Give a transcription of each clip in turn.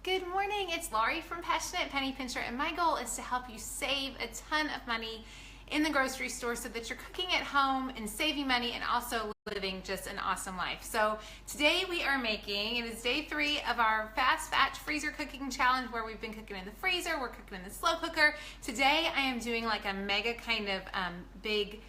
Good morning, it's Laurie from Passionate Penny Pincher, and my goal is to help you save a ton of money in the grocery store so that you're cooking at home and saving money and also living just an awesome life. So today we are making, it is day 3 of our fast batch freezer cooking challenge where we've been cooking in the freezer, we're cooking in the slow cooker. Today I am doing like a mega kind of big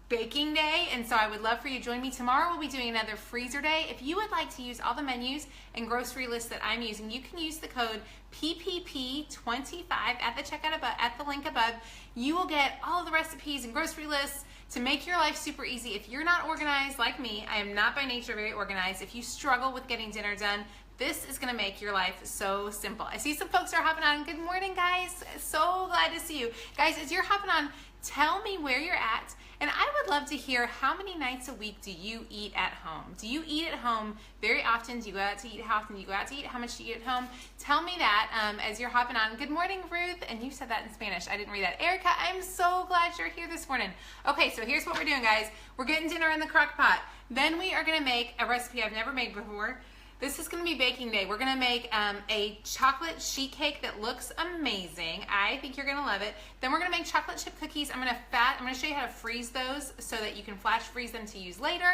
baking day, and so I would love for you to join me. Tomorrow we'll be doing another freezer day. If you would like to use all the menus and grocery lists that I'm using, you can use the code PPP25 at the checkout above, at the link above. You will get all the recipes and grocery lists to make your life super easy. If you're not organized like me, I am not by nature very organized. If you struggle with getting dinner done, this is gonna make your life so simple. I see some folks are hopping on. Good morning, guys. So glad to see you. Guys, as you're hopping on, tell me where you're at. And I would love to hear, how many nights a week do you eat at home? Do you eat at home very often? Do you go out to eat? How often do you go out to eat? How much do you eat at home? Tell me that as you're hopping on. Good morning, Ruth. And you said that in Spanish. I didn't read that. Erica, I'm so glad you're here this morning. Okay, so here's what we're doing, guys. We're getting dinner in the crock pot. Then we are gonna make a recipe I've never made before. This is gonna be baking day. We're gonna make a chocolate sheet cake that looks amazing. I think you're gonna love it. Then we're gonna make chocolate chip cookies. I'm gonna show you how to freeze those so that you can flash freeze them to use later.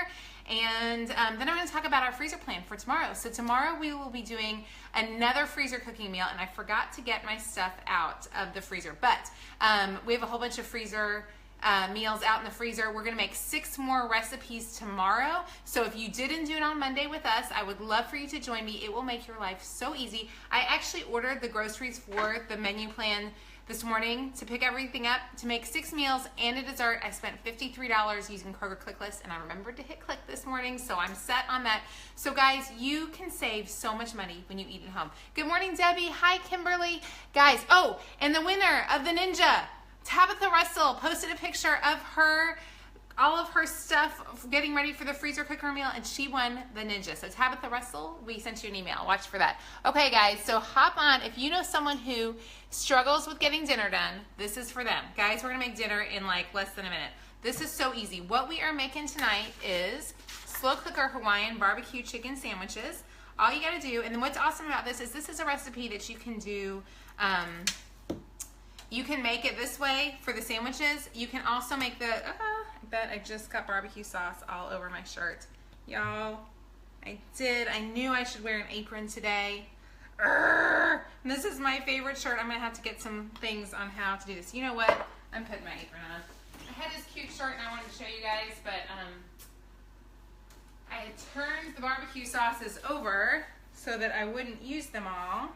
And then I'm gonna talk about our freezer plan for tomorrow. So tomorrow we will be doing another freezer cooking meal, and I forgot to get my stuff out of the freezer. But we have a whole bunch of freezer meals out in the freezer. We're gonna make 6 more recipes tomorrow. So if you didn't do it on Monday with us, I would love for you to join me. It will make your life so easy. I actually ordered the groceries for the menu plan this morning to pick everything up to make 6 meals and a dessert. I spent $53 using Kroger Click List, and I remembered to hit click this morning, so I'm set on that. So guys, you can save so much money when you eat at home. Good morning, Debbie. Hi, Kimberly. Guys, oh, and the winner of the Ninja, Tabitha Russell, posted a picture of her, all of her stuff getting ready for the freezer cooker meal, and she won the Ninja. So Tabitha Russell, we sent you an email. Watch for that. Okay, guys, so hop on. If you know someone who struggles with getting dinner done, this is for them. Guys, we're gonna make dinner in like less than a minute. This is so easy. What we are making tonight is slow cooker Hawaiian barbecue chicken sandwiches. All you gotta do, and then what's awesome about this is a recipe that you can do, you can make it this way for the sandwiches. You can also make the, I bet I just got barbecue sauce all over my shirt. Y'all, I did. I knew I should wear an apron today. And this is my favorite shirt. I'm gonna have to get some things on how to do this. You know what? I'm putting my apron on. I had this cute shirt and I wanted to show you guys, but I had turned the barbecue sauces over so that I wouldn't use them all.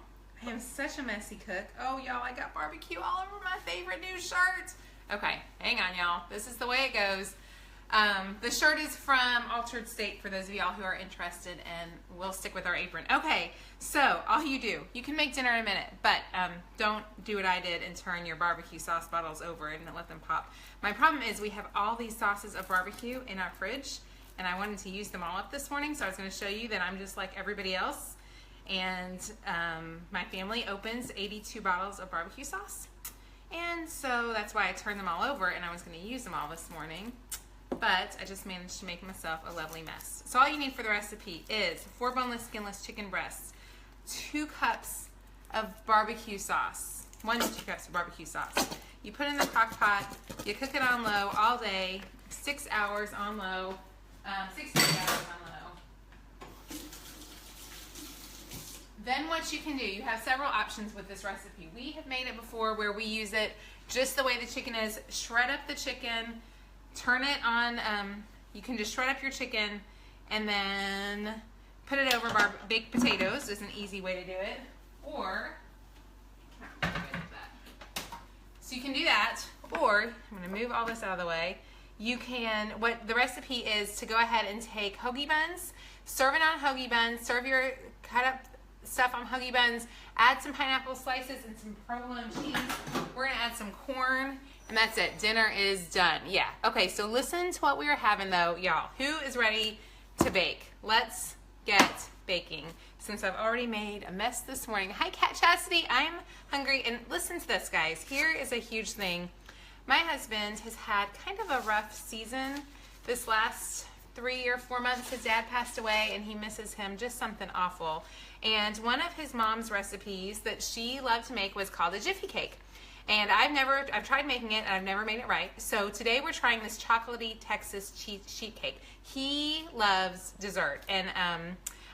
I am such a messy cook. Oh, y'all, I got barbecue all over my favorite new shirt. Okay, hang on, y'all. This is the way it goes. The shirt is from Altered State for those of y'all who are interested, and we'll stick with our apron. Okay, so all you do, you can make dinner in a minute, but don't do what I did and turn your barbecue sauce bottles over and let them pop. My problem is we have all these sauces of barbecue in our fridge, and I wanted to use them all up this morning, so I was going to show you that I'm just like everybody else. And my family opens 82 bottles of barbecue sauce, and so that's why I turned them all over, and I was going to use them all this morning, but I just managed to make myself a lovely mess. So all you need for the recipe is 4 boneless, skinless chicken breasts, 2 cups of barbecue sauce, 1 to 2 cups of barbecue sauce. You put it in the crock pot, you cook it on low all day, 6 hours on low, 6 to 8 hours on low. Then what you can do, you have several options with this recipe. We have made it before where we use it just the way the chicken is. Shred up the chicken, turn it on, you can just shred up your chicken and then put it over baked potatoes is an easy way to do it. Or, so you can do that, or, I'm gonna move all this out of the way, you can, what the recipe is to go ahead and take hoagie buns, serve it on hoagie buns, serve your cut up stuff on hoagie buns, add some pineapple slices and some provolone cheese. We're gonna add some corn, and that's it. Dinner is done. Yeah. Okay, so listen to what we are having though, y'all. Who is ready to bake? Let's get baking. Since I've already made a mess this morning. Hi, Cat Chastity. I'm hungry. And listen to this, guys. Here is a huge thing. My husband has had kind of a rough season this last 3 or 4 months. His dad passed away and he misses him, just something awful. And one of his mom's recipes that she loved to make was called a Jiffy cake. And I've tried making it and I've never made it right. So today we're trying this chocolatey Texas sheet cake. He loves dessert, and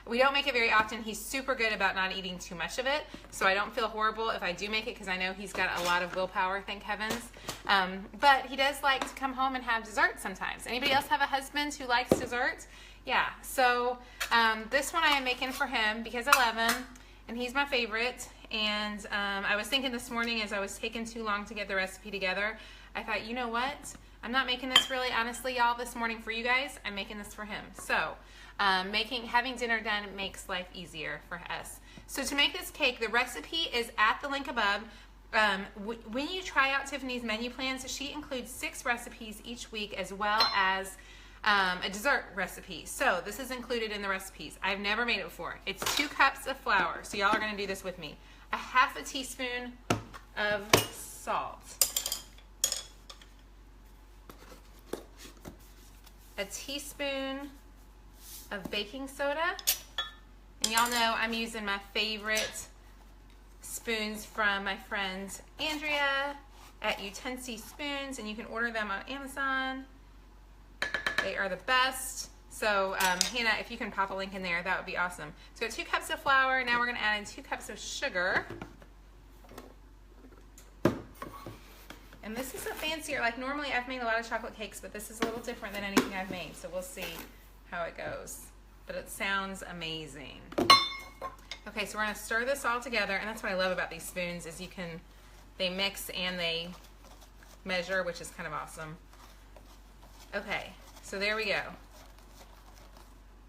we don't make it very often. He's super good about not eating too much of it, so I don't feel horrible if I do make it because I know he's got a lot of willpower, thank heavens. But he does like to come home and have dessert sometimes. Anybody else have a husband who likes dessert? Yeah, so this one I am making for him because I love him and he's my favorite. And I was thinking this morning as I was taking too long to get the recipe together, I thought, you know what? I'm not making this really honestly, y'all, this morning for you guys. I'm making this for him. So having dinner done makes life easier for us. So to make this cake, the recipe is at the link above. When you try out Tiffany's menu plans, she includes 6 recipes each week as well as a dessert recipe. So this is included in the recipes. I've never made it before. It's 2 cups of flour. So y'all are going to do this with me. A half a teaspoon of salt. A teaspoon of baking soda. And y'all know I'm using my favorite spoons from my friend Andrea at Utensi Spoons, and you can order them on Amazon. They are the best. So Hannah, if you can pop a link in there, that would be awesome. So we got 2 cups of flour. Now we're going to add in 2 cups of sugar. And this is a fancier, like normally I've made a lot of chocolate cakes, but this is a little different than anything I've made. So we'll see how it goes. But it sounds amazing. Okay, so we're going to stir this all together. And that's what I love about these spoons is they mix and they measure, which is kind of awesome. Okay, so there we go.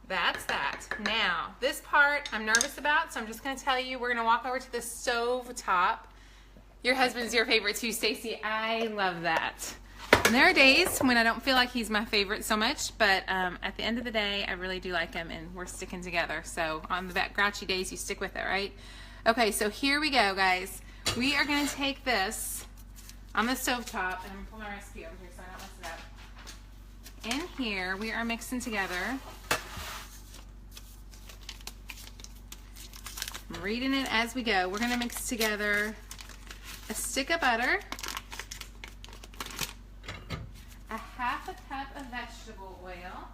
That's that. Now, this part I'm nervous about, so I'm just going to tell you, we're going to walk over to the stove top. Your husband's your favorite too, Stacy. I love that. And there are days when I don't feel like he's my favorite so much, but at the end of the day, I really do like him, and we're sticking together. So on the grouchy days, you stick with it, right? Okay, so here we go, guys. We are going to take this on the stove top, and I'm going to pull my recipe over here so I don't mess it up. In here, we are mixing together. I'm reading it as we go. We're going to mix together a stick of butter, a half a cup of vegetable oil,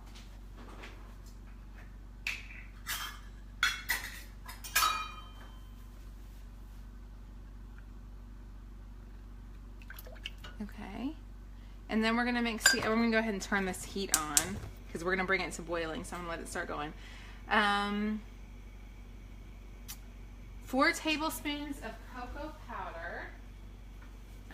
okay, and then we're going to mix, we're going to go ahead and turn this heat on because we're going to bring it to boiling, so I'm going to let it start going. 4 tablespoons of cocoa powder.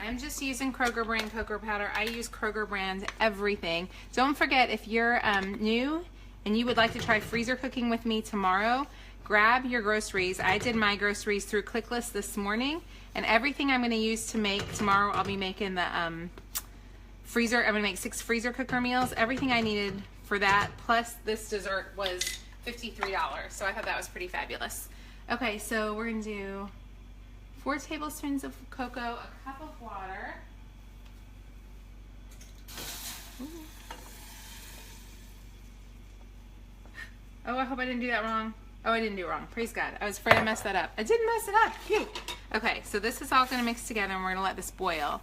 I'm just using Kroger brand cocoa powder. I use Kroger brand everything. Don't forget, if you're new and you would like to try freezer cooking with me tomorrow, grab your groceries. I did my groceries through ClickList this morning, and everything I'm going to use to make tomorrow, I'll be making the freezer. I'm going to make 6 freezer cooker meals. Everything I needed for that, plus this dessert, was $53. So I thought that was pretty fabulous. Okay, so we're going to do 4 tablespoons of cocoa, a cup of water. Ooh. Oh, I hope I didn't do that wrong. Oh, I didn't do it wrong. Praise God. I was afraid I messed that up. I didn't mess it up. Phew. Okay, so this is all going to mix together, and we're going to let this boil.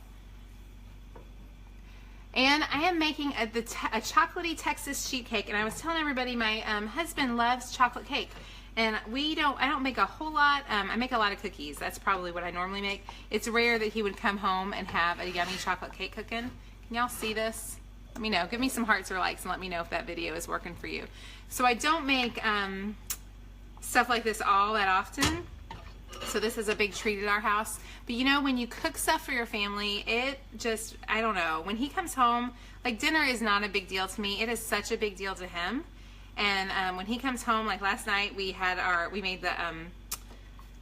And I am making a chocolatey Texas sheet cake, and I was telling everybody my husband loves chocolate cake. And I don't make a whole lot. I make a lot of cookies. That's probably what I normally make. It's rare that he would come home and have a yummy chocolate cake cooking. Can y'all see this? Let me know. Give me some hearts or likes and let me know if that video is working for you. So I don't make stuff like this all that often. So this is a big treat at our house. But you know, when you cook stuff for your family, it just, I don't know. When he comes home, like dinner is not a big deal to me. It is such a big deal to him. And when he comes home, like last night, we made the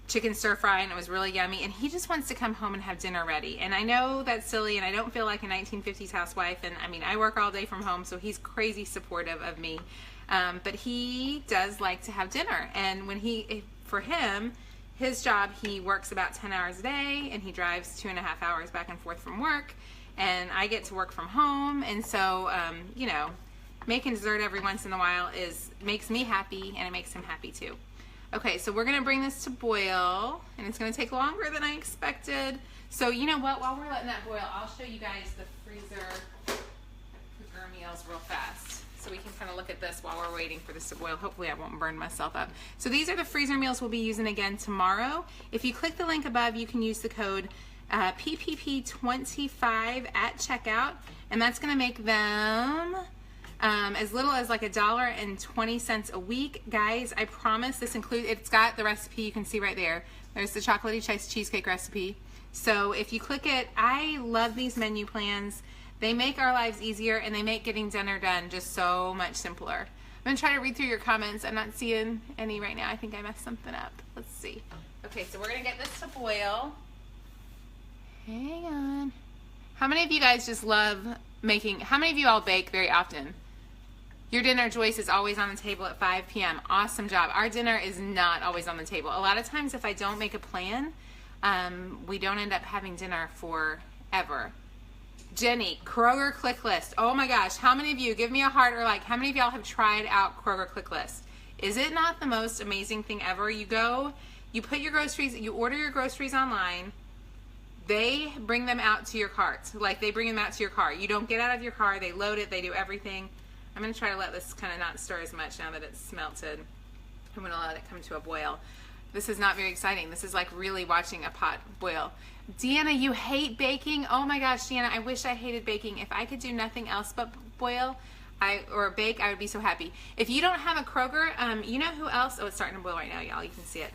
chicken stir fry, and it was really yummy. And he just wants to come home and have dinner ready. And I know that's silly, and I don't feel like a 1950s housewife. And I mean, I work all day from home, so he's crazy supportive of me. But he does like to have dinner. And for him, his job, he works about 10 hours a day, and he drives 2.5 hours back and forth from work. And I get to work from home, and so you know, making dessert every once in a while makes me happy, and it makes him happy too. Okay, so we're gonna bring this to boil, and it's gonna take longer than I expected. So you know what, while we're letting that boil, I'll show you guys the freezer cooker meals real fast. So we can kind of look at this while we're waiting for this to boil. Hopefully I won't burn myself up. So these are the freezer meals we'll be using again tomorrow. If you click the link above, you can use the code PPP25 at checkout, and that's gonna make them as little as like $1.20 a week. Guys, I promise this includes, it's got the recipe you can see right there. There's the chocolatey cheesecake recipe. So if you click it, I love these menu plans. They make our lives easier, and they make getting dinner done just so much simpler. I'm gonna try to read through your comments. I'm not seeing any right now. I think I messed something up. Let's see. Okay, so we're gonna get this to boil. Hang on. How many of you guys just love making, how many of you all bake very often? Your dinner choice is always on the table at 5 p.m. Awesome job. Our dinner is not always on the table. A lot of times if I don't make a plan, we don't end up having dinner forever. Jenny, Kroger Click List. Oh my gosh, how many of you, give me a heart, or like, how many of y'all have tried out Kroger Click List? Is it not the most amazing thing ever? You go, you put your groceries, you order your groceries online, they bring them out to your cart. Like, they bring them out to your car. You don't get out of your car, they load it, they do everything. I'm gonna try to let this kind of not stir as much now that it's melted. I'm gonna let it come to a boil. This is not very exciting. This is like really watching a pot boil. Deanna, you hate baking? Oh my gosh, Deanna, I wish I hated baking. If I could do nothing else but boil or bake, I would be so happy. If you don't have a Kroger, you know who else? Oh, it's starting to boil right now, y'all. You can see it.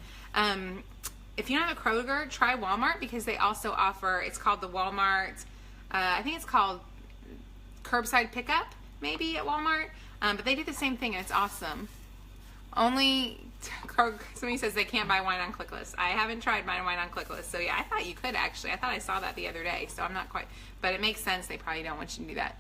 If you don't have a Kroger, try Walmart, because they also offer, it's called the Walmart, I think it's called curbside pickup, maybe at Walmart. But they do the same thing, and it's awesome. Only somebody says they can't buy wine on ClickList. I haven't tried buying wine on ClickList, so yeah, I thought you could actually. I thought I saw that the other day, so I'm not quite, but it makes sense. They probably don't want you to do that.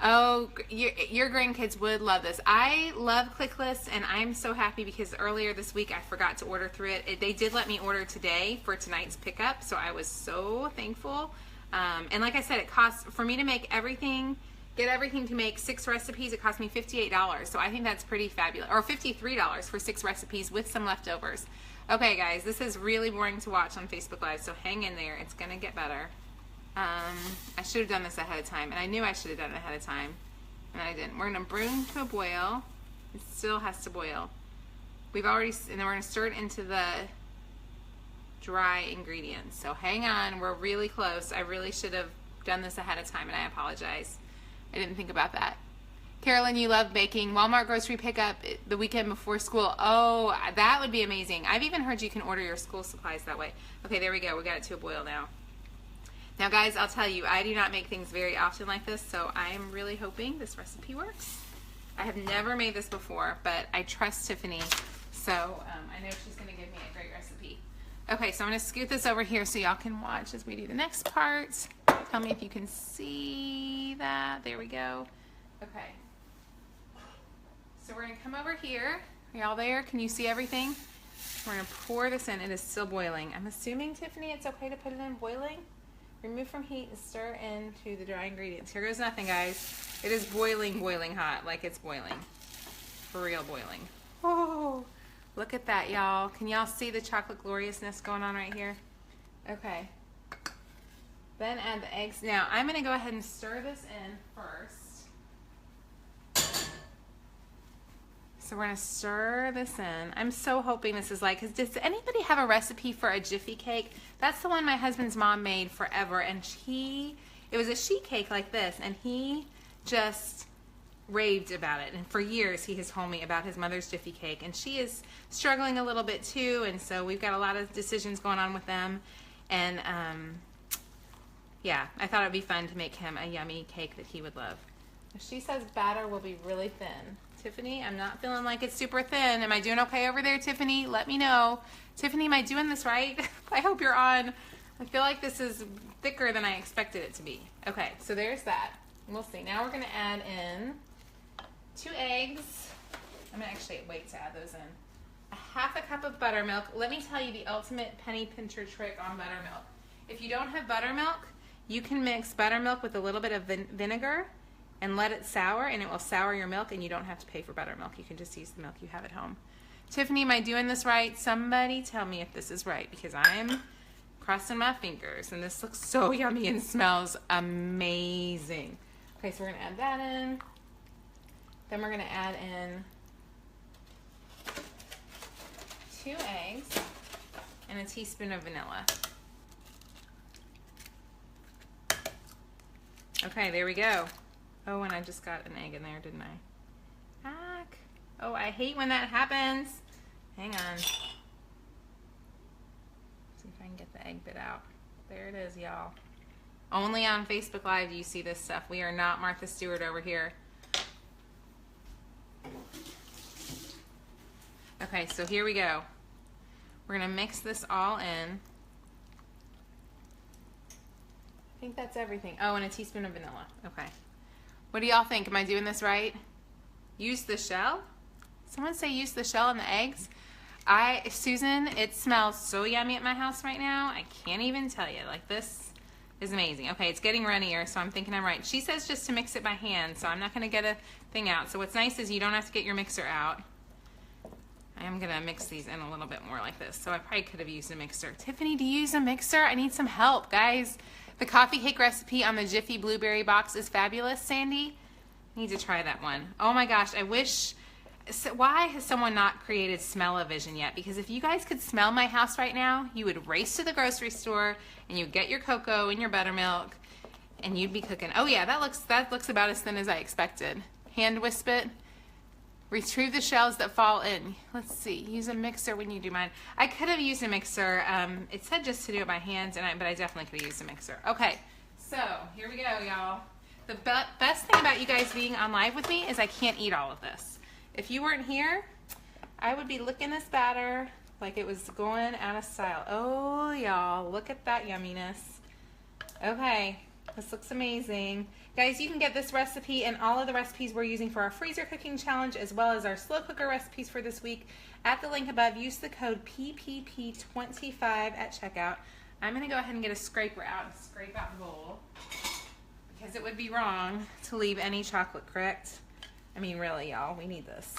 Oh, your grandkids would love this. I love ClickList, and I'm so happy because earlier this week I forgot to order through it. They did let me order today for tonight's pickup, so I was so thankful. And like I said, it costs, for me to make everything, get everything to make 6 recipes, it cost me $58. So I think that's pretty fabulous. Or $53 for 6 recipes with some leftovers. Okay, guys, this is really boring to watch on Facebook Live, so hang in there. It's going to get better. I should have done this ahead of time, and I knew I should have done it ahead of time, and I didn't. We're going to bring to a boil. It still has to boil. We've already, and then we're going to stir it into the dry ingredients. So hang on, we're really close. I really should have done this ahead of time, and I apologize. I didn't think about that. Carolyn, you love baking. Walmart grocery pickup the weekend before school. Oh, that would be amazing. I've even heard you can order your school supplies that way. Okay, there we go. We got it to a boil now. Now, guys, I'll tell you, I do not make things very often like this, so I am really hoping this recipe works. I have never made this before, but I trust Tiffany, so I know she's going to give me a great recipe. Okay, so I'm going to scoot this over here so y'all can watch as we do the next part. Tell me if you can see that. There we go. Okay. So we're going to come over here. Are y'all there? Can you see everything? We're going to pour this in. It is still boiling. I'm assuming, Tiffany, it's okay to put it in boiling? Remove from heat and stir into the dry ingredients. Here goes nothing, guys. It is boiling, boiling hot, like it's boiling. For real boiling. Oh, look at that, y'all. Can y'all see the chocolate gloriousness going on right here? Okay. Then add the eggs. Now, I'm going to go ahead and stir this in first. So we're going to stir this in. I'm so hoping this is like, does anybody have a recipe for a Jiffy cake? That's the one my husband's mom made forever, and it was a sheet cake like this, and he just raved about it. And for years he has told me about his mother's Jiffy cake, and she is struggling a little bit too, and so we've got a lot of decisions going on with them. And yeah, I thought it would be fun to make him a yummy cake that he would love. She says batter will be really thin. Tiffany, I'm not feeling like it's super thin. Am I doing okay over there, Tiffany? Let me know. Tiffany, am I doing this right? I hope you're on. I feel like this is thicker than I expected it to be. Okay, so there's that. We'll see. Now we're going to add in 2 eggs. I'm going to actually wait to add those in. A half a cup of buttermilk. Let me tell you the ultimate penny pincher trick on buttermilk. If you don't have buttermilk, you can mix buttermilk with a little bit of vinegar and let it sour, and it will sour your milk, and you don't have to pay for buttermilk. You can just use the milk you have at home. Tiffany, am I doing this right? Somebody tell me if this is right, because I'm crossing my fingers, and this looks so yummy and smells amazing. Okay, so we're gonna add that in. Then we're gonna add in 2 eggs and a teaspoon of vanilla. Okay, there we go. Oh, and I just got an egg in there, didn't I? Heck. Oh, I hate when that happens. Hang on. See if I can get the egg bit out. There it is, y'all. Only on Facebook Live do you see this stuff. We are not Martha Stewart over here. Okay, so here we go. We're gonna mix this all in. I think that's everything. Oh, and a teaspoon of vanilla. Okay. What do y'all think? Am I doing this right? Use the shell? Someone say use the shell and the eggs. Susan, it smells so yummy at my house right now. I can't even tell you. Like, this is amazing. Okay, it's getting runnier, so I'm thinking I'm right. She says just to mix it by hand, so I'm not gonna get a thing out. So what's nice is you don't have to get your mixer out. I am gonna mix these in a little bit more like this. So I probably could have used a mixer. Tiffany, do you use a mixer? I need some help, guys. The coffee cake recipe on the Jiffy Blueberry box is fabulous, Sandy. I need to try that one. Oh my gosh, I wish, why has someone not created Smell-O-Vision yet? Because if you guys could smell my house right now, you would race to the grocery store and you'd get your cocoa and your buttermilk and you'd be cooking. Oh yeah, that looks about as thin as I expected. Hand wisp it. Retrieve the shells that fall in. Let's see, use a mixer when you do mine. I could have used a mixer. It said just to do it by hand, but I definitely could have used a mixer. Okay, so here we go, y'all. The best thing about you guys being on live with me is I can't eat all of this. If you weren't here, I would be licking this batter like it was going out of style. Oh, y'all, look at that yumminess. Okay, this looks amazing. Guys, you can get this recipe and all of the recipes we're using for our freezer cooking challenge, as well as our slow cooker recipes for this week, at the link above. Use the code PPP25 at checkout. I'm going to go ahead and get a scraper out and scrape out the bowl, because it would be wrong to leave any chocolate, correct? I mean, really, y'all, we need this.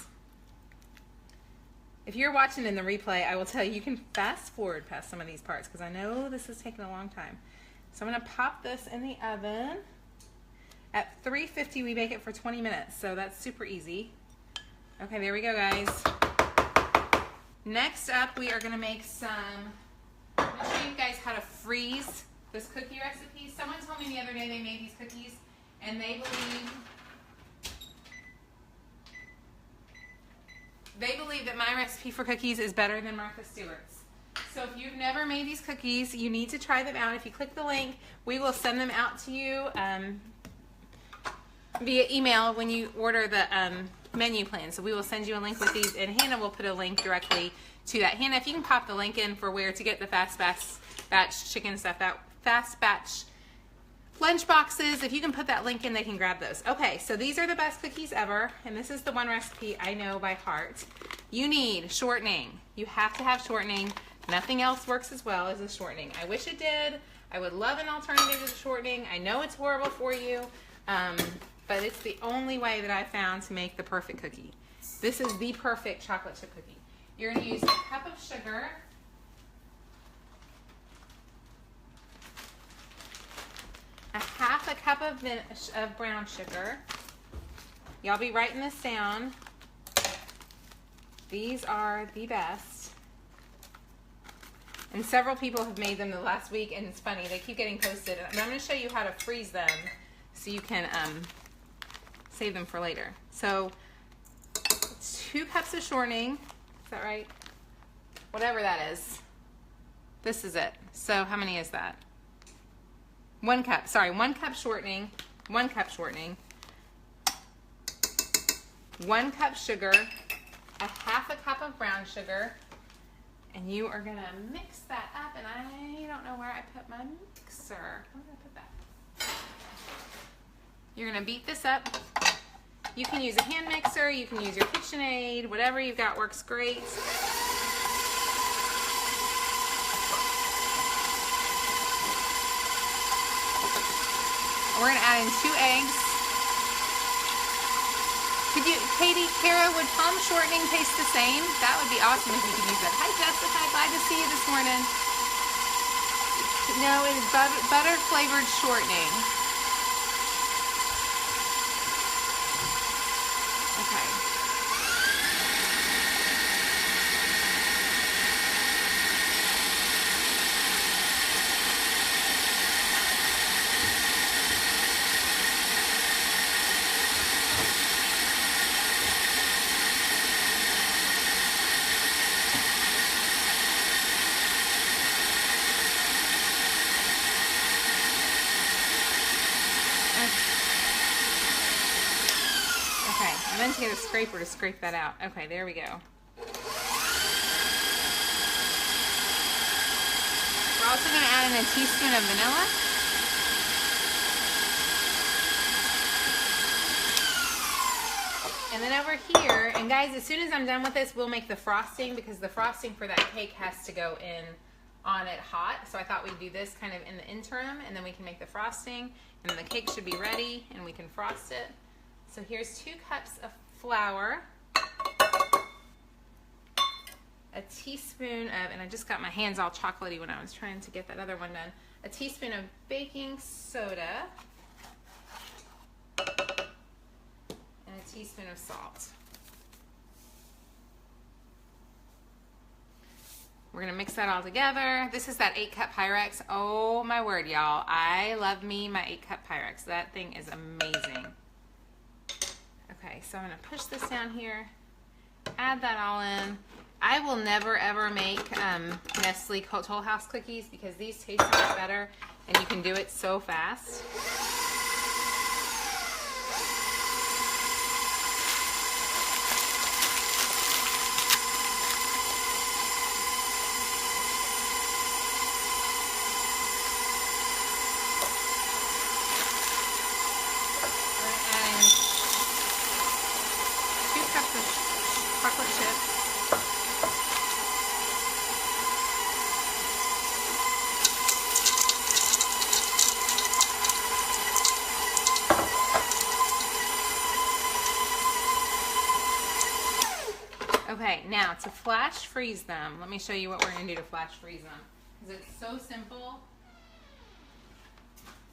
If you're watching in the replay, I will tell you, you can fast forward past some of these parts, because I know this is taking a long time. So I'm going to pop this in the oven. At 350, we bake it for 20 minutes, so that's super easy. Okay, there we go, guys. Next up, we are going to make some, I'm going to show you guys how to freeze this cookie recipe. Someone told me the other day they made these cookies, and they believe that my recipe for cookies is better than Martha Stewart's. So if you've never made these cookies, you need to try them out. If you click the link, we will send them out to you via email when you order the menu plan. So we will send you a link with these, and Hannah will put a link directly to that. Hannah, if you can pop the link in for where to get the fast batch chicken stuff, that fast batch lunch boxes, if you can put that link in, they can grab those. Okay, so these are the best cookies ever, and this is the one recipe I know by heart. You need shortening. You have to have shortening. Nothing else works as well as the shortening. I wish it did. I would love an alternative to the shortening. I know it's horrible for you, but it's the only way that I found to make the perfect cookie. This is the perfect chocolate chip cookie. You're going to use a cup of sugar, a half a cup of brown sugar. Y'all be writing this down. These are the best. And several people have made them the last week, and it's funny, they keep getting posted. And I'm going to show you how to freeze them so you can save them for later. So 2 cups of shortening, is that right? Whatever that is. This is it. So how many is that? 1 cup, sorry, 1 cup shortening, 1 cup shortening, 1 cup sugar, a half a cup of brown sugar, and you are gonna mix that up, and I don't know where I put my mixer. Where did I put that? You're gonna beat this up. You can use a hand mixer, you can use your KitchenAid, whatever you've got works great. We're gonna add in 2 eggs. Could you, Katie, Kara, would palm shortening taste the same? That would be awesome if you could use that. Hi, Jessica. Glad to see you this morning. No, it is butter flavored shortening. Okay. Okay, I meant to get a scraper to scrape that out. Okay, there we go. We're also going to add in a teaspoon of vanilla. And then over here, and guys, as soon as I'm done with this, we'll make the frosting because the frosting for that cake has to go in on it hot. So I thought we'd do this kind of in the interim, and then we can make the frosting, and then the cake should be ready, and we can frost it. So here's 2 cups of flour, a teaspoon of, and I just got my hands all chocolatey when I was trying to get that other one done, a teaspoon of baking soda, and a teaspoon of salt. We're gonna mix that all together. This is that 8-cup Pyrex. Oh my word, y'all. I love me my 8-cup Pyrex. That thing is amazing. Okay, so I'm gonna push this down here, add that all in. I will never ever make Nestle Toll House cookies because these taste so much better and you can do it so fast. Chocolate chips. Okay, now to flash freeze them, let me show you what we're going to do to flash freeze them. Because it's so simple.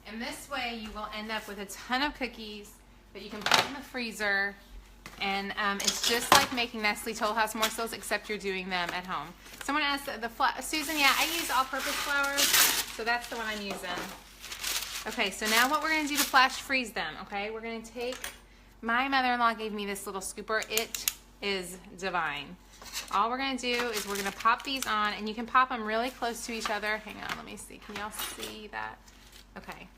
And this way you will end up with a ton of cookies that you can put in the freezer. And it's just like making Nestle Toll House morsels, except you're doing them at home. Someone asked Susan, yeah, I use all-purpose flour, so that's the one I'm using. Okay, so now what we're going to do to flash freeze them, okay? We're going to take, my mother-in-law gave me this little scooper. It is divine. All we're going to do is we're going to pop these on, and you can pop them really close to each other. Hang on, let me see. Can y'all see that? Okay.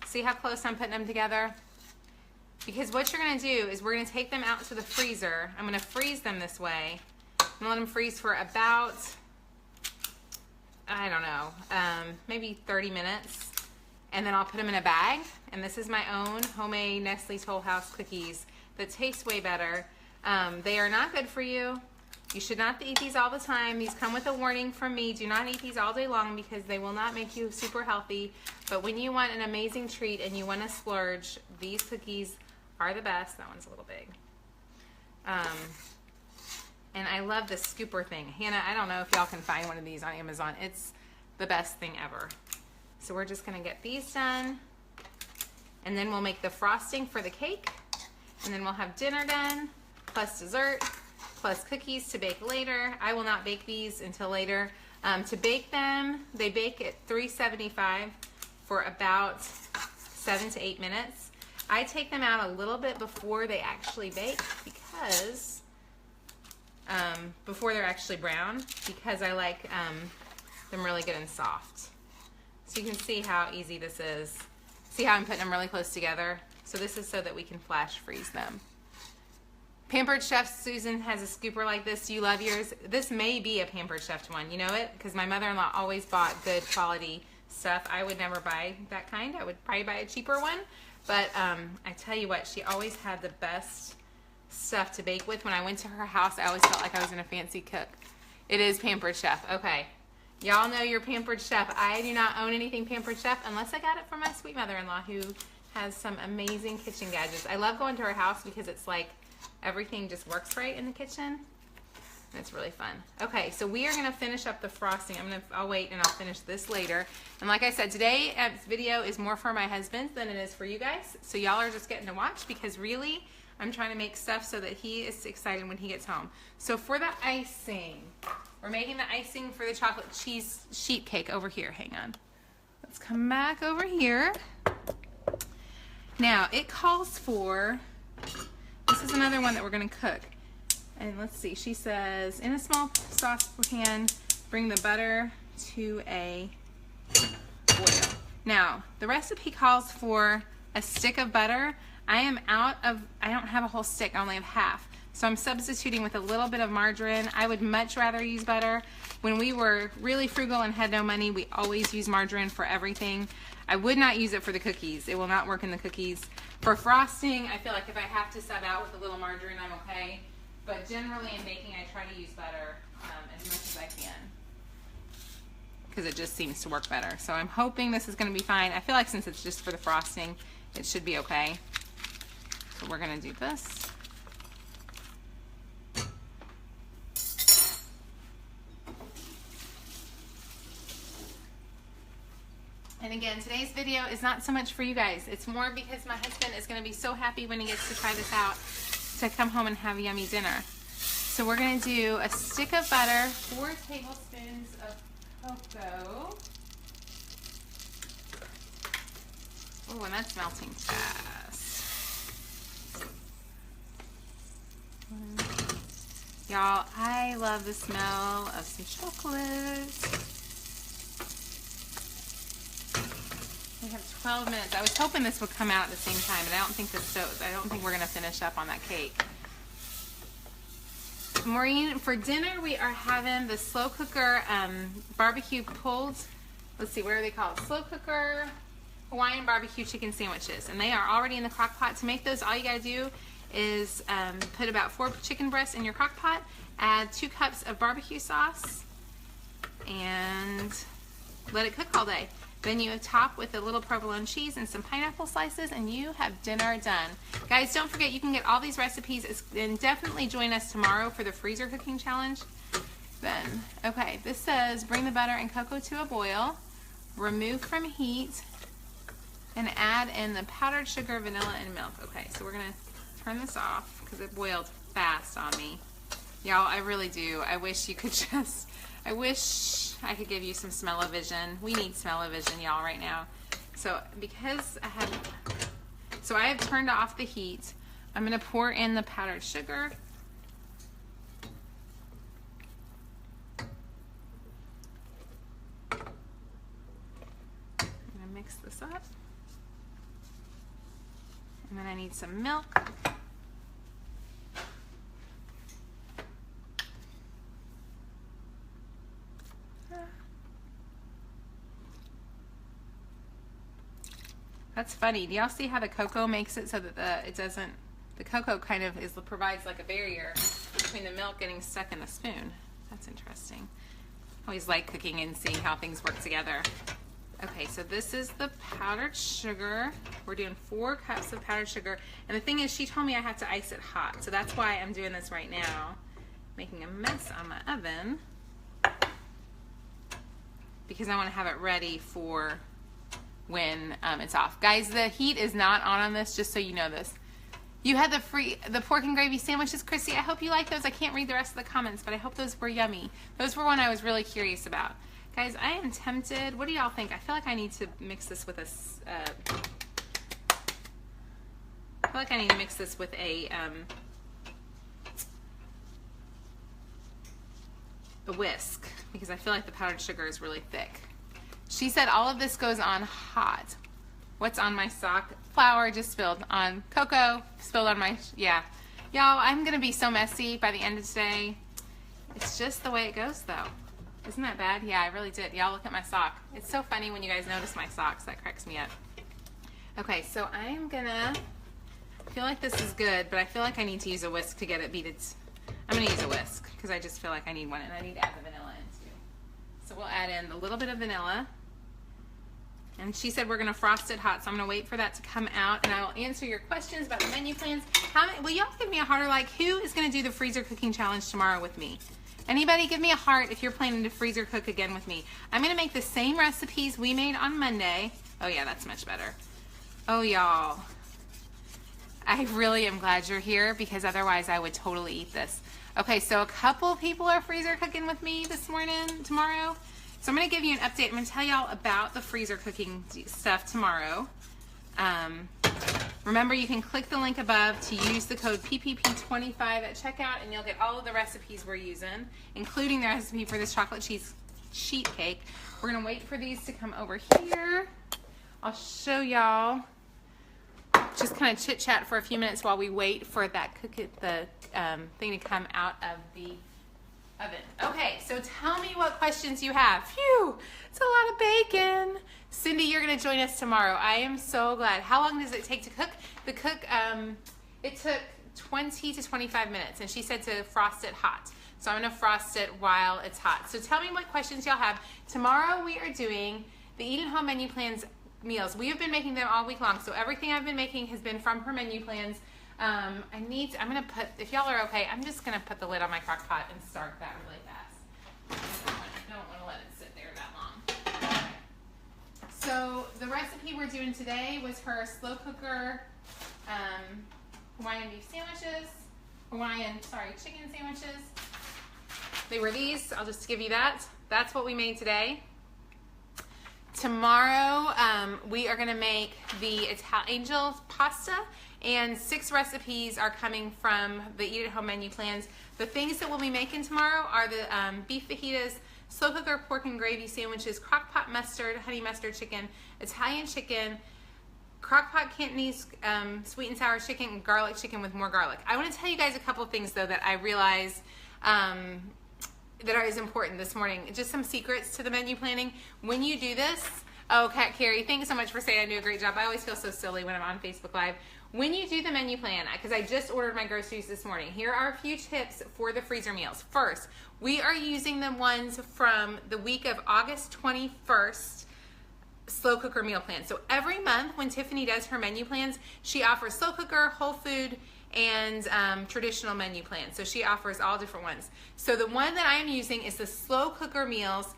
See how close I'm putting them together? Because what you're going to do is we're going to take them out to the freezer. I'm going to freeze them this way. I'm going to let them freeze for about, I don't know, maybe 30 minutes. And then I'll put them in a bag. And this is my own homemade Nestle Toll House cookies that taste way better. They are not good for you. You should not eat these all the time. These come with a warning from me. Do not eat these all day long because they will not make you super healthy. But when you want an amazing treat and you want to splurge, these cookies are the best. That one's a little big. And I love this scooper thing. Hannah, I don't know if y'all can find one of these on Amazon. It's the best thing ever. So we're just going to get these done. And then we'll make the frosting for the cake. And then we'll have dinner done, plus dessert, plus cookies to bake later. I will not bake these until later. To bake them, they bake at 375 for about 7 to 8 minutes. I take them out a little bit before they actually bake because, before they're actually brown, because I like them really good and soft. So you can see how easy this is. See how I'm putting them really close together? So this is so that we can flash freeze them. Pampered Chef Susan has a scooper like this. Do you love yours? This may be a Pampered Chef one. You know it? Because my mother-in-law always bought good quality stuff. I would never buy that kind. I would probably buy a cheaper one. But I tell you what, she always had the best stuff to bake with. When I went to her house, I always felt like I was in a fancy cook. It is Pampered Chef. Okay. Y'all know your Pampered Chef. I do not own anything Pampered Chef unless I got it from my sweet mother-in-law who has some amazing kitchen gadgets. I love going to her house because it's like everything just works right in the kitchen. It's really fun. Okay, so we are gonna finish up the frosting. I'll wait and I'll finish this later. And like I said, today's video is more for my husband than it is for you guys. So y'all are just getting to watch because really, I'm trying to make stuff so that he is excited when he gets home. So for the icing, we're making the icing for the chocolate cheese sheet cake over here. Hang on. Let's come back over here. Now, it calls for, this is another one that we're gonna cook. And let's see, she says, in a small saucepan, bring the butter to a boil. Now, the recipe calls for a stick of butter. I don't have a whole stick, I only have half. So I'm substituting with a little bit of margarine. I would much rather use butter. When we were really frugal and had no money, we always use margarine for everything. I would not use it for the cookies. It will not work in the cookies. For frosting, I feel like if I have to sub out with a little margarine, I'm okay. But generally in baking, I try to use butter as much as I can because it just seems to work better. So I'm hoping this is going to be fine. I feel like since it's just for the frosting, it should be okay. So we're going to do this. And again, today's video is not so much for you guys. It's more because my husband is going to be so happy when he gets to try this out to come home and have yummy dinner. So we're going to do a stick of butter, 4 tablespoons of cocoa. Oh, and that's melting fast. Y'all, I love the smell of some chocolate. We have 12 minutes. I was hoping this would come out at the same time, but I don't think we're gonna finish up on that cake. Maureen, for dinner we are having the slow cooker barbecue pulled. Let's see, what are they called? Slow cooker Hawaiian barbecue chicken sandwiches, and they are already in the crock pot. To make those, all you gotta do is put about 4 chicken breasts in your crock pot, add 2 cups of barbecue sauce, and let it cook all day. Then you top with a little provolone cheese and some pineapple slices, and you have dinner done. Guys, don't forget you can get all these recipes, and definitely join us tomorrow for the freezer cooking challenge. Then, okay, this says bring the butter and cocoa to a boil, remove from heat, and add in the powdered sugar, vanilla, and milk. Okay, so we're gonna turn this off because it boiled fast on me. Y'all, I really do. I wish you could just, I wish I could give you some smell-o-vision. We need smell-o-vision, y'all, right now. So because I have turned off the heat, I'm gonna pour in the powdered sugar. I'm gonna mix this up. And then I need some milk. That's funny. Do y'all see how the cocoa makes it so that the cocoa kind of provides like a barrier between the milk getting stuck in the spoon? That's interesting. Always like cooking and seeing how things work together. Okay, so this is the powdered sugar. We're doing 4 cups of powdered sugar. And the thing is, she told me I have to ice it hot. So that's why I'm doing this right now. Making a mess on my oven. Because I want to have it ready for when it's off. Guys, the heat is not on this, just so you know this. You had the pork and gravy sandwiches, Chrissy. I hope you like those. I can't read the rest of the comments, but I hope those were yummy. Those were one I was really curious about. Guys, I am tempted. What do y'all think? I feel like I need to mix this with a whisk, because I feel like the powdered sugar is really thick. She said all of this goes on hot. What's on my sock? Flour just spilled on cocoa, spilled on my, yeah. Y'all, I'm gonna be so messy by the end of today. It's just the way it goes though. Isn't that bad? Yeah, I really did. Y'all look at my sock. It's so funny when you guys notice my socks. That cracks me up. Okay, so I'm gonna, I feel like this is good, but I feel like I need to use a whisk to get it beaten. I'm gonna use a whisk because I just feel like I need one, and I need to add the vanilla in too. So we'll add in a little bit of vanilla. And she said we're gonna frost it hot, so I'm gonna wait for that to come out, and I will answer your questions about the menu plans. Will y'all give me a heart, or like, who is gonna do the freezer cooking challenge tomorrow with me? Anybody give me a heart if you're planning to freezer cook again with me. I'm gonna make the same recipes we made on Monday. Oh yeah, that's much better. Oh y'all, I really am glad you're here, because otherwise I would totally eat this. Okay, so a couple people are freezer cooking with me tomorrow. So I'm going to give you an update. I'm going to tell y'all about the freezer cooking stuff tomorrow. Remember, you can click the link above to use the code PPP25 at checkout, and you'll get all of the recipes we're using, including the recipe for this chocolate cheese sheet cake. We're going to wait for these to come over here. I'll show y'all. Just kind of chit chat for a few minutes while we wait for that thing to come out of the oven. Okay, so tell me what questions you have. Phew, it's a lot of bacon. Cindy, you're going to join us tomorrow. I am so glad. How long does it take to cook? It took 20 to 25 minutes, and she said to frost it hot. So I'm going to frost it while it's hot. So tell me what questions y'all have. Tomorrow we are doing the Eat at Home menu plans meals. We have been making them all week long, so everything I've been making has been from her menu plans. I'm gonna put, if y'all are okay, I'm just gonna put the lid on my crock pot and start that really fast. I don't want to let it sit there that long. Okay. So the recipe we're doing today was her slow cooker Hawaiian beef sandwiches, chicken sandwiches. They were these. I'll just give you that. That's what we made today. Tomorrow, we are going to make the Angel pasta, and 6 recipes are coming from the Eat at Home menu plans. The things that we'll be making tomorrow are the beef fajitas, slow cooker pork and gravy sandwiches, crockpot mustard, honey mustard chicken, Italian chicken, crockpot Cantonese sweet and sour chicken, and garlic chicken with more garlic. I want to tell you guys a couple of things though that I realized that is important this morning. Just some secrets to the menu planning. When you do this, oh, Kat Carey, thanks so much for saying I do a great job. I always feel so silly when I'm on Facebook Live. When you do the menu plan, because I just ordered my groceries this morning, here are a few tips for the freezer meals. First, we are using the ones from the week of August 21st slow cooker meal plan. So every month when Tiffany does her menu plans, she offers slow cooker, whole food, and traditional menu plan. So she offers all different ones. So the one that I am using is the slow cooker meals.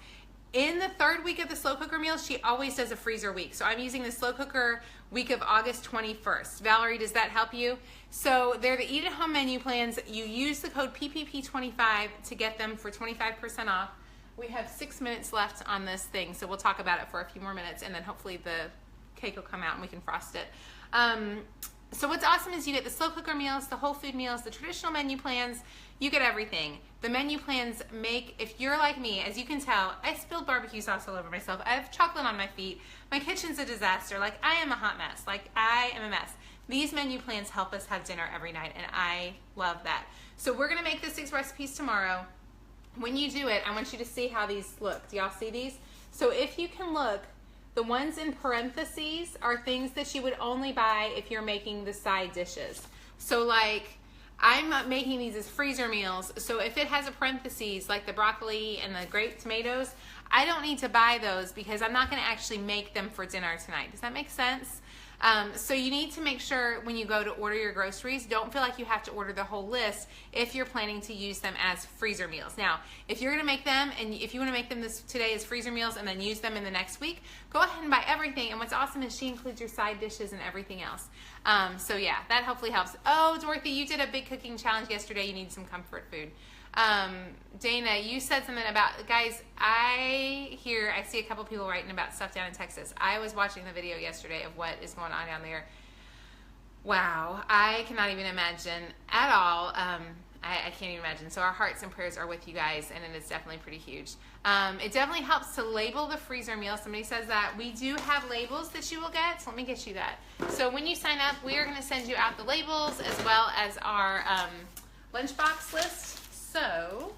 In the 3rd week of the slow cooker meals, she always does a freezer week. So I'm using the slow cooker week of August 21st. Valerie, does that help you? So they're the Eat at Home menu plans. You use the code PPP25 to get them for 25% off. We have 6 minutes left on this thing, so we'll talk about it for a few more minutes, and then hopefully the cake will come out and we can frost it. So what's awesome is you get the slow cooker meals, the whole food meals, the traditional menu plans. You get everything. The menu plans make, if you're like me, as you can tell, I spilled barbecue sauce all over myself. I have chocolate on my feet. My kitchen's a disaster. Like, I am a hot mess. Like, I am a mess. These menu plans help us have dinner every night, and I love that. So we're going to make the 6 recipes tomorrow. When you do it, I want you to see how these look. Do y'all see these? So if you can look, the ones in parentheses are things that you would only buy if you're making the side dishes. So like, I'm making these as freezer meals. So if it has a parentheses, like the broccoli and the grape tomatoes, I don't need to buy those because I'm not going to actually make them for dinner tonight. Does that make sense? So you need to make sure when you go to order your groceries, don't feel like you have to order the whole list if you're planning to use them as freezer meals. Now, if you're going to make them, and if you want to make them today as freezer meals and then use them in the next week, go ahead and buy everything. And what's awesome is she includes your side dishes and everything else. So yeah, that hopefully helps. Oh, Dorothy, you did a big cooking challenge yesterday. You need some comfort food. Dana, you said something about, guys, I see a couple people writing about stuff down in Texas. I was watching the video yesterday of what is going on down there. Wow, I cannot even imagine at all. I can't even imagine. So our hearts and prayers are with you guys, and it is definitely pretty huge. It definitely helps to label the freezer meal. Somebody says that. We do have labels that you will get, so let me get you that. So when you sign up, we are going to send you out the labels as well as our lunchbox list. So,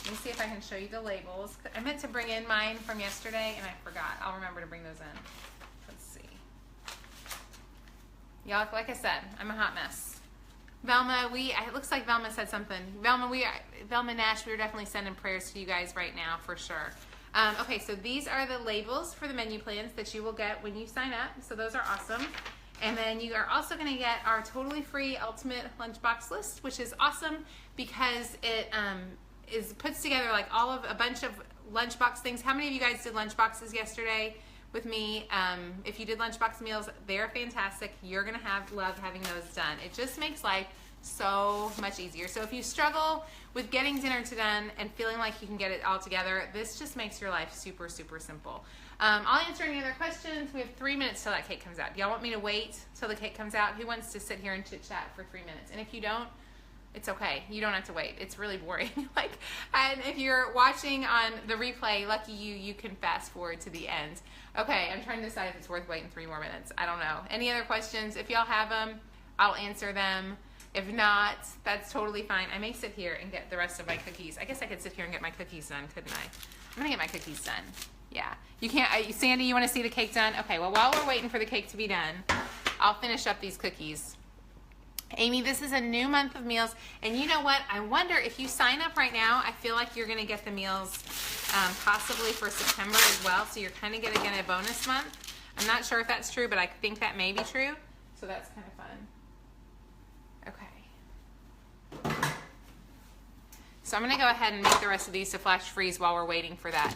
let me see if I can show you the labels. I meant to bring in mine from yesterday, and I forgot. I'll remember to bring those in. Let's see. Y'all, like I said, I'm a hot mess. Velma, it looks like Velma said something. Velma Nash, we're definitely sending prayers to you guys right now, for sure. Okay, so these are the labels for the menu plans that you will get when you sign up. So those are awesome. And then you are also going to get our totally free ultimate lunchbox list, which is awesome because it puts together like a bunch of lunchbox things. How many of you guys did lunchboxes yesterday with me? If you did lunchbox meals, they're fantastic. You're going to love having those done. It just makes life so much easier. So if you struggle with getting dinner done and feeling like you can get it all together, this just makes your life super, super simple. I'll answer any other questions. We have 3 minutes till that cake comes out. Do y'all want me to wait till the cake comes out? Who wants to sit here and chit chat for 3 minutes? And if you don't, it's okay. You don't have to wait. It's really boring. And if you're watching on the replay, lucky you, you can fast forward to the end. Okay, I'm trying to decide if it's worth waiting 3 more minutes. I don't know. Any other questions? If y'all have them, I'll answer them. If not, that's totally fine. I may sit here and get the rest of my cookies. I guess I could sit here and get my cookies done, couldn't I? I'm gonna get my cookies done. Yeah. You can't, Sandy, you wanna see the cake done? Okay, well, while we're waiting for the cake to be done, I'll finish up these cookies. Amy, this is a new month of meals, and you know what? I wonder if you sign up right now, I feel like you're gonna get the meals possibly for September as well, so you're kinda gonna get a bonus month. I'm not sure if that's true, but I think that may be true, so that's kind of fun. Okay. So I'm gonna go ahead and make the rest of these to flash freeze while we're waiting for that.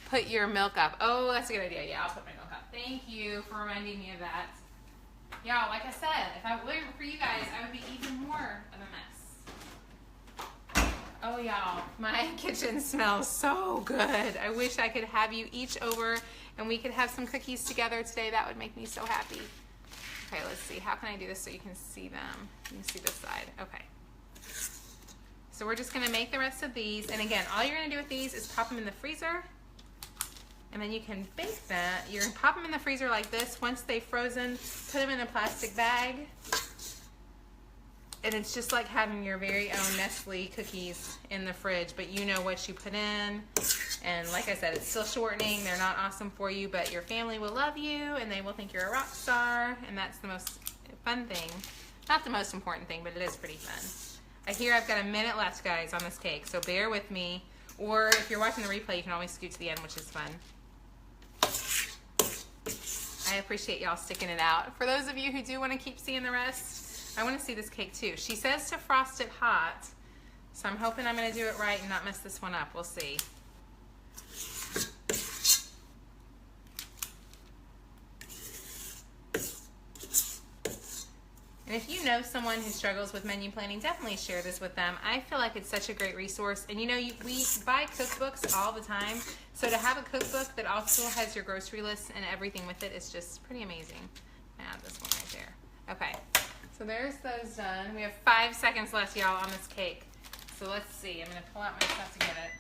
Put your milk up. Oh, that's a good idea. Yeah, I'll put my milk up. Thank you for reminding me of that. Y'all, like I said, if I weren't for you guys, I would be even more of a mess. Oh, y'all, my kitchen smells so good. I wish I could have you each over and we could have some cookies together today. That would make me so happy. Okay, let's see. How can I do this so you can see them? You can see this side. Okay. So we're just gonna make the rest of these. And again, all you're gonna do with these is pop them in the freezer. And then you can bake that. You're gonna pop them in the freezer like this. Once they've frozen, put them in a plastic bag. And it's just like having your very own Nestle cookies in the fridge, but you know what you put in. And like I said, it's still shortening. They're not awesome for you, but your family will love you and they will think you're a rock star. And that's the most fun thing. Not the most important thing, but it is pretty fun. I hear I've got a minute left, guys, on this cake, so bear with me. Or if you're watching the replay, you can always scoot to the end, which is fun. I appreciate y'all sticking it out. For those of you who do want to keep seeing the rest, I want to see this cake too. She says to frost it hot, so I'm hoping I'm going to do it right and not mess this one up. We'll see. And if you know someone who struggles with menu planning, definitely share this with them. I feel like it's such a great resource. And you know, we buy cookbooks all the time. So to have a cookbook that also has your grocery list and everything with it is just pretty amazing. I add this one right there. Okay, so there's those done. We have 5 seconds left, y'all, on this cake. So let's see. I'm going to pull out my stuff to get it.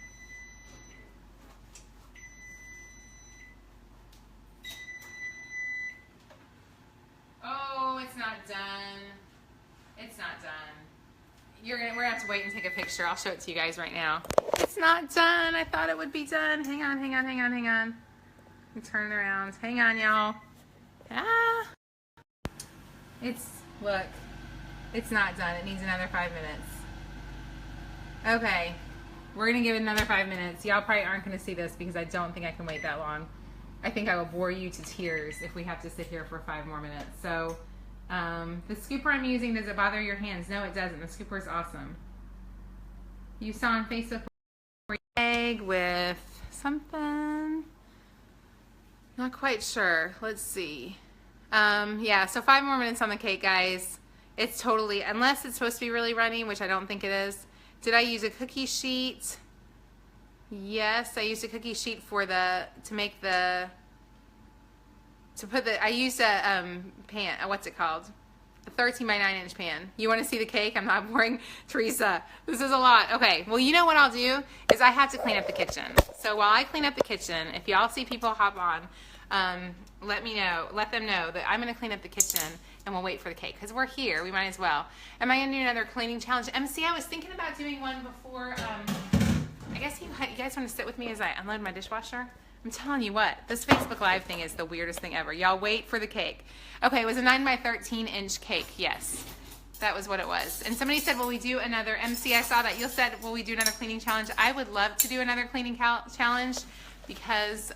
Oh, it's not done. It's not done. We're gonna have to wait and take a picture. I'll show it to you guys right now. It's not done. I thought it would be done. Hang on. Let me turn it around. Hang on, y'all. Ah. Look, it's not done. It needs another 5 minutes. Okay, we're gonna give it another 5 minutes. Y'all probably aren't gonna see this because I don't think I can wait that long. I think I will bore you to tears if we have to sit here for 5 more minutes. So the scooper I'm using, does it bother your hands? No, it doesn't. The scooper is awesome. You saw on Facebook egg with something. Not quite sure. Let's see. Yeah, so 5 more minutes on the cake, guys. It's totally, unless it's supposed to be really runny, which I don't think it is. Did I use a cookie sheet? Yes, I used a cookie sheet for I used a pan, what's it called? A 13 by 9 inch pan. You want to see the cake? I'm not boring. Teresa, this is a lot. Okay, well, you know what I'll do is I have to clean up the kitchen. So while I clean up the kitchen, if y'all see people hop on, let them know that I'm going to clean up the kitchen and we'll wait for the cake because we're here. We might as well. Am I going to do another cleaning challenge? MC, I was thinking about doing one before. I guess you guys want to sit with me as I unload my dishwasher? I'm telling you what, this Facebook Live thing is the weirdest thing ever. Y'all wait for the cake. Okay, it was a 9 by 13 inch cake. Yes, that was what it was. And somebody said, will we do another, MC, I saw that. You said, will we do another cleaning challenge? I would love to do another cleaning challenge, because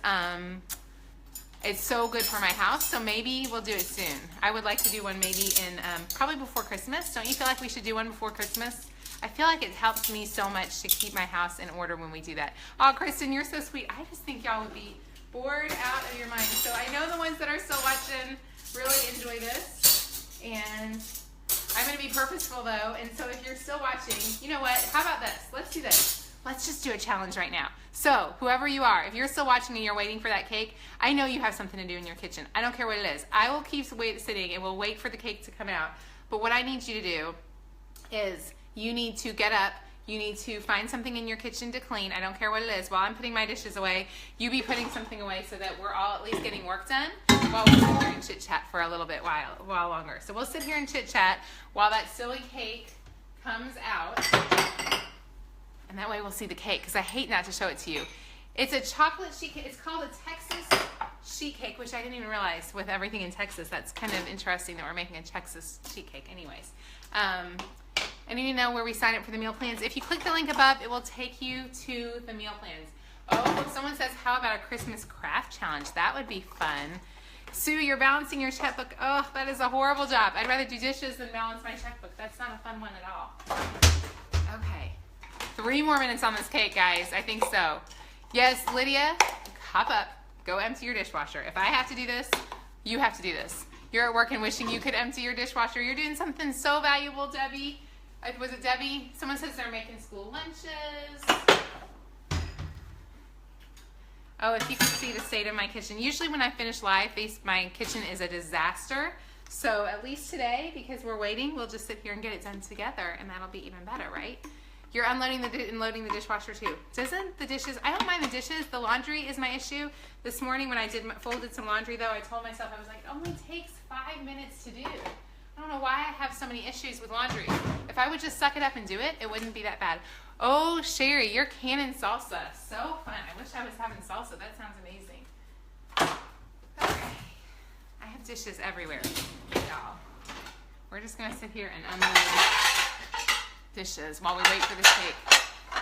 it's so good for my house. So maybe we'll do it soon. I would like to do one maybe in probably before Christmas. Don't you feel like we should do one before Christmas? I feel like it helps me so much to keep my house in order when we do that. Oh, Kristen, you're so sweet. I just think y'all would be bored out of your mind. So I know the ones that are still watching really enjoy this. And I'm going to be purposeful though. And so if you're still watching, you know what? How about this? Let's do this. Let's just do a challenge right now. So whoever you are, if you're still watching and you're waiting for that cake, I know you have something to do in your kitchen. I don't care what it is. I will keep sitting and we'll wait for the cake to come out. But what I need you to do is you need to get up. You need to find something in your kitchen to clean. I don't care what it is. While I'm putting my dishes away, you be putting something away so that we're all at least getting work done while we sit here and chit chat for a little bit while longer. So we'll sit here and chit chat while that silly cake comes out. And that way we'll see the cake, because I hate not to show it to you. It's a chocolate sheet cake. It's called a Texas sheet cake, which I didn't even realize with everything in Texas. That's kind of interesting that we're making a Texas sheet cake anyways. And you know where we sign up for the meal plans. If you click the link above, it will take you to the meal plans. Oh, someone says, how about a Christmas craft challenge? That would be fun. Sue, you're balancing your checkbook. Oh, that is a horrible job. I'd rather do dishes than balance my checkbook. That's not a fun one at all. Okay. 3 more minutes on this cake, guys. I think so. Yes, Lydia, hop up. Go empty your dishwasher. If I have to do this, you have to do this. You're at work and wishing you could empty your dishwasher. You're doing something so valuable, Debbie. Was it Debbie? Someone says they're making school lunches. Oh, if you could see the state of my kitchen. Usually when I finish live, my kitchen is a disaster. So at least today, because we're waiting, we'll just sit here and get it done together, and that'll be even better, right? You're unloading and loading the dishwasher too. Doesn't the dishes, I don't mind the dishes, the laundry is my issue. This morning when I folded some laundry though, I told myself, I was like, it only takes 5 minutes to do. I don't know why I have so many issues with laundry. If I would just suck it up and do it, it wouldn't be that bad. Oh, Sherry, you're canning salsa. So fun. I wish I was having salsa. That sounds amazing. Okay. I have dishes everywhere, y'all. We're just gonna sit here and unload dishes while we wait for this cake.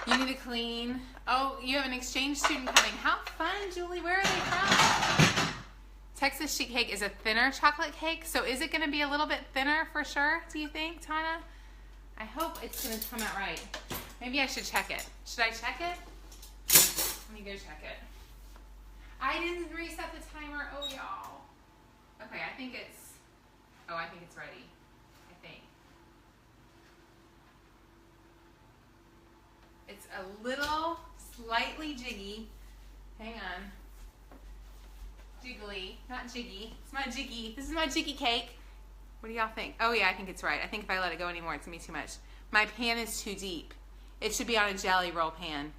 You need to clean. Oh, you have an exchange student coming. How fun, Julie. Where are they from? Texas sheet cake is a thinner chocolate cake, so is it going to be a little bit thinner for sure, do you think, Tana? I hope it's going to come out right. Maybe I should check it. Should I check it? Let me go check it. I didn't reset the timer. Oh, y'all. Okay, I think it's ready. I think. It's a little slightly jiggy. Hang on. Jiggly, not jiggy. It's my jiggy. This is my jiggy cake. What do y'all think? Oh yeah, I think it's right. I think if I let it go anymore, it's gonna be too much. My pan is too deep. It should be on a jelly roll pan.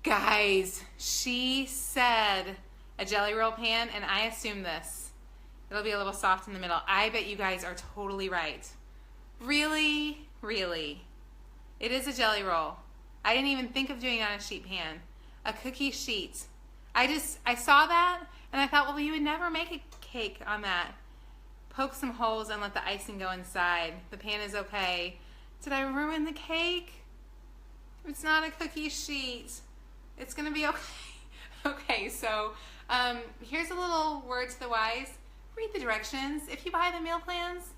Guys, she said a jelly roll pan, and I assume this. It'll be a little soft in the middle. I bet you guys are totally right. Really? Really? It is a jelly roll. I didn't even think of doing it on a sheet pan. A cookie sheet. I saw that and I thought, well, you would never make a cake on that. Poke some holes and let the icing go inside. The pan is okay. Did I ruin the cake? It's not a cookie sheet. It's gonna be okay. Okay, so here's a little word to the wise. Read the directions. If you buy the meal plans,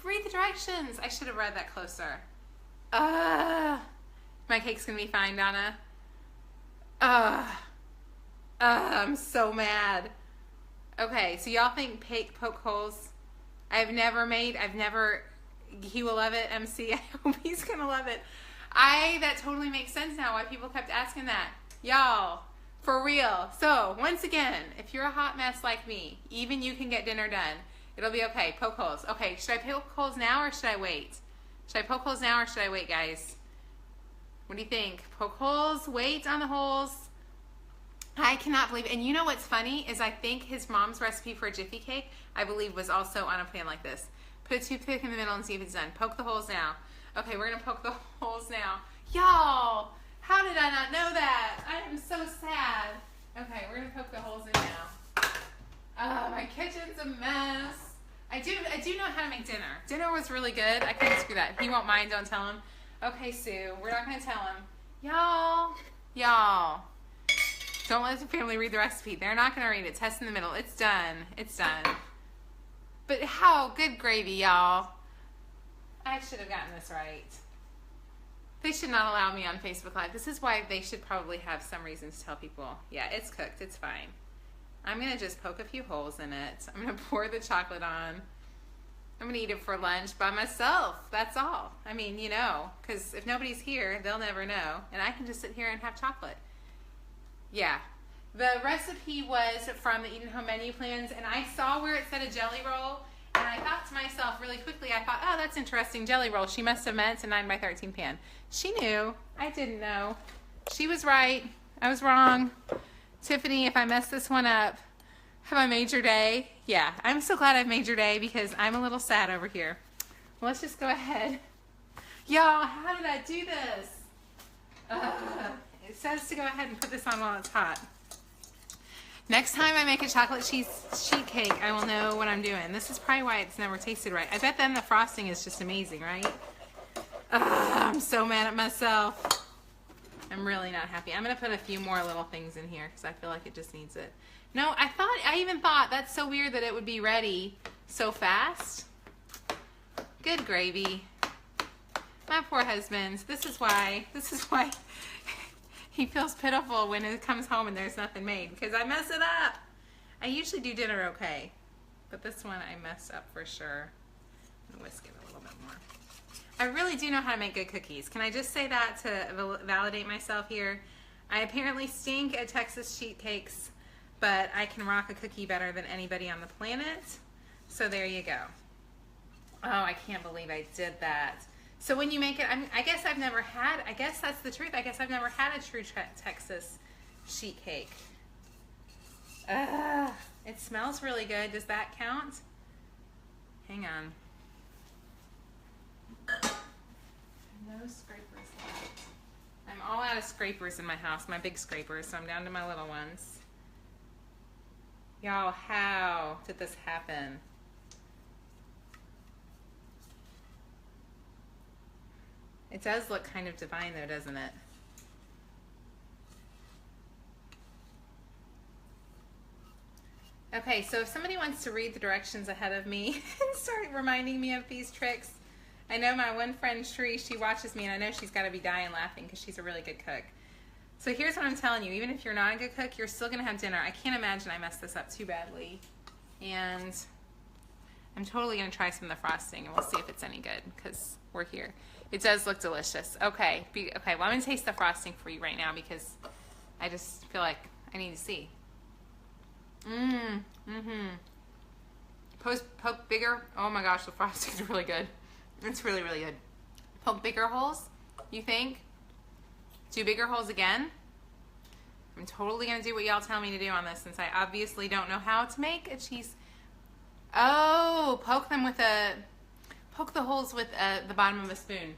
read the directions. I should have read that closer. My cake's gonna be fine, Donna. I'm so mad. Okay, so y'all think poke holes? He will love it, MC. I hope he's gonna love it. That totally makes sense now why people kept asking that. Y'all, for real. So, once again, if you're a hot mess like me, even you can get dinner done. It'll be okay. Poke holes. Okay, should I poke holes now or should I wait? Should I poke holes now or should I wait, guys? What do you think? Poke holes, wait on the holes. I cannot believe, and you know what's funny is I think his mom's recipe for a Jiffy cake, I believe, was also on a pan like this. Put a toothpick in the middle and see if it's done. Poke the holes now. Okay, we're going to poke the holes now. Y'all, how did I not know that? I am so sad. Okay, we're going to poke the holes in now. My kitchen's a mess. I do know how to make dinner. Dinner was really good. I couldn't screw that. He won't mind, don't tell him. Okay, Sue, we're not going to tell him. Y'all. Don't let the family read the recipe. They're not going to read it. Test in the middle. It's done. It's done. But how good gravy, y'all. I should have gotten this right. They should not allow me on Facebook Live. This is why they should probably have some reason to tell people, yeah, it's cooked. It's fine. I'm going to just poke a few holes in it. I'm going to pour the chocolate on. I'm going to eat it for lunch by myself. That's all. I mean, you know, because if nobody's here, they'll never know. And I can just sit here and have chocolate. Yeah. The recipe was from the Eat at Home menu plans, and I saw where it said a jelly roll, and I thought to myself really quickly, I thought, oh, that's interesting, jelly roll. She must have meant a 9 by 13 pan. She knew. I didn't know. She was right. I was wrong. Tiffany, if I mess this one up, have I made your day? Yeah, I'm so glad I've made your day because I'm a little sad over here. Well, let's just go ahead. Y'all, how did I do this? It says to go ahead and put this on while it's hot. Next time I make a chocolate sheet cake, I will know what I'm doing. This is probably why it's never tasted right. I bet then the frosting is just amazing, right? I'm so mad at myself. I'm really not happy. I'm going to put a few more little things in here because I feel like it just needs it. No, I even thought that's so weird that it would be ready so fast. Good gravy. My poor husband. This is why he feels pitiful when he comes home and there's nothing made because I mess it up. I usually do dinner okay, but this one I messed up for sure. I'm gonna whisk it a little bit more. I really do know how to make good cookies. Can I just say that to validate myself here? I apparently stink at Texas sheet cakes, but I can rock a cookie better than anybody on the planet. So there you go. Oh, I can't believe I did that. So when you make it, I guess that's the truth. I guess I've never had a true Texas sheet cake. It smells really good. Does that count? Hang on. No scrapers left. I'm all out of scrapers in my house, my big scrapers, so I'm down to my little ones. Y'all, how did this happen? It does look kind of divine though, doesn't it? Okay, so if somebody wants to read the directions ahead of me and start reminding me of these tricks, I know my one friend Sheree, she watches me and I know she's got to be dying laughing because she's a really good cook. So here's what I'm telling you, even if you're not a good cook, you're still going to have dinner. I can't imagine I messed this up too badly. And I'm totally going to try some of the frosting and we'll see if it's any good because we're here. It does look delicious. Okay, well I'm going to taste the frosting for you right now because I just feel like I need to see. Poke bigger. Oh my gosh, the frosting is really good. It's really, really good. Poke bigger holes, you think? Do bigger holes again? I'm totally going to do what y'all tell me to do on this since I obviously don't know how to make a cheese. Oh, poke the holes with the bottom of a spoon.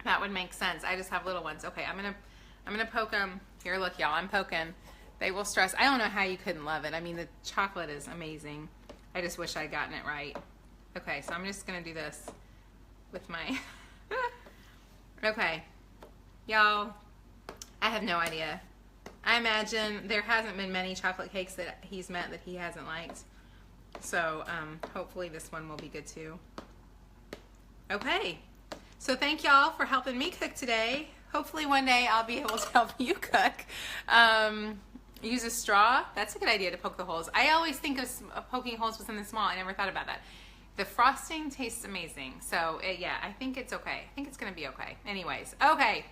That would make sense. I just have little ones. Okay, I'm gonna poke them. Here, look, y'all. I'm poking. They will stress. I don't know how you couldn't love it. I mean, the chocolate is amazing. I just wish I'd gotten it right. Okay, so I'm just gonna do this with my. Okay, y'all. I have no idea. I imagine there hasn't been many chocolate cakes that he's met that he hasn't liked. So hopefully this one will be good too. Okay, so thank y'all for helping me cook today. Hopefully one day I'll be able to help you cook. Use a straw. That's a good idea to poke the holes. I always think of poking holes with something small. I never thought about that. The frosting tastes amazing. So yeah, I think it's okay. I think it's gonna be okay. Anyways, okay.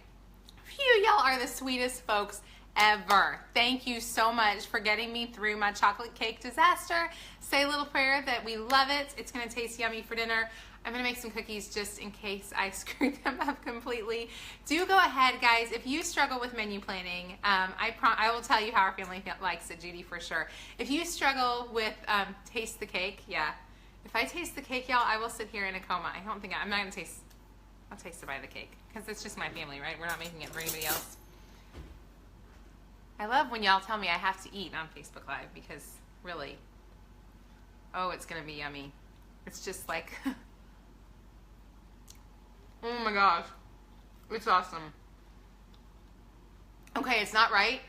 Phew, y'all are the sweetest folks ever. Thank you so much for getting me through my chocolate cake disaster. Say a little prayer that we love it. It's gonna taste yummy for dinner. I'm gonna make some cookies just in case I screwed them up completely. Do go ahead, guys. If you struggle with menu planning, I will tell you how our family likes it, Judy, for sure. If you struggle with taste the cake, yeah. If I taste the cake, y'all, I will sit here in a coma. I'm not gonna taste. I'll taste the bite of the cake because it's just my family, right? We're not making it for anybody else. I love when y'all tell me I have to eat on Facebook Live because really, oh, it's gonna be yummy. It's just like. Oh my gosh, it's awesome. Okay, it's not right.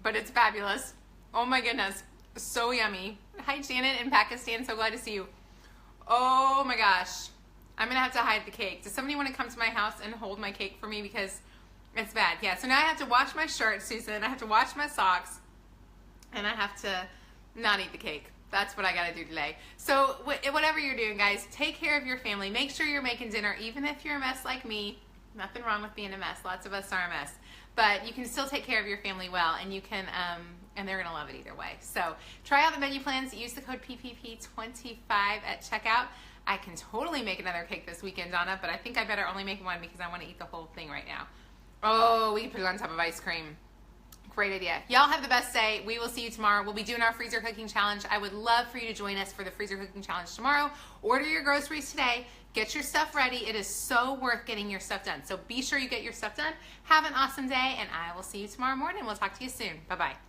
but it's fabulous. Oh my goodness, so yummy. Hi Janet in Pakistan, so glad to see you. Oh my gosh, I'm gonna have to hide the cake. Does somebody want to come to my house and hold my cake for me, because it's bad. Yeah, so now I have to wash my shirt, Susan, I have to wash my socks, and I have to not eat the cake. That's what I gotta do today. So whatever you're doing, guys, take care of your family. Make sure you're making dinner, even if you're a mess like me. Nothing wrong with being a mess. Lots of us are a mess. But you can still take care of your family well, and you can, and they're gonna love it either way. So try out the menu plans. Use the code PPP25 at checkout. I can totally make another cake this weekend, Donna, but I think I better only make one because I want to eat the whole thing right now. Oh, we can put it on top of ice cream. Great idea. Y'all have the best day. We will see you tomorrow. We'll be doing our freezer cooking challenge. I would love for you to join us for the freezer cooking challenge tomorrow. Order your groceries today. Get your stuff ready. It is so worth getting your stuff done. So be sure you get your stuff done. Have an awesome day, and I will see you tomorrow morning. We'll talk to you soon. Bye-bye.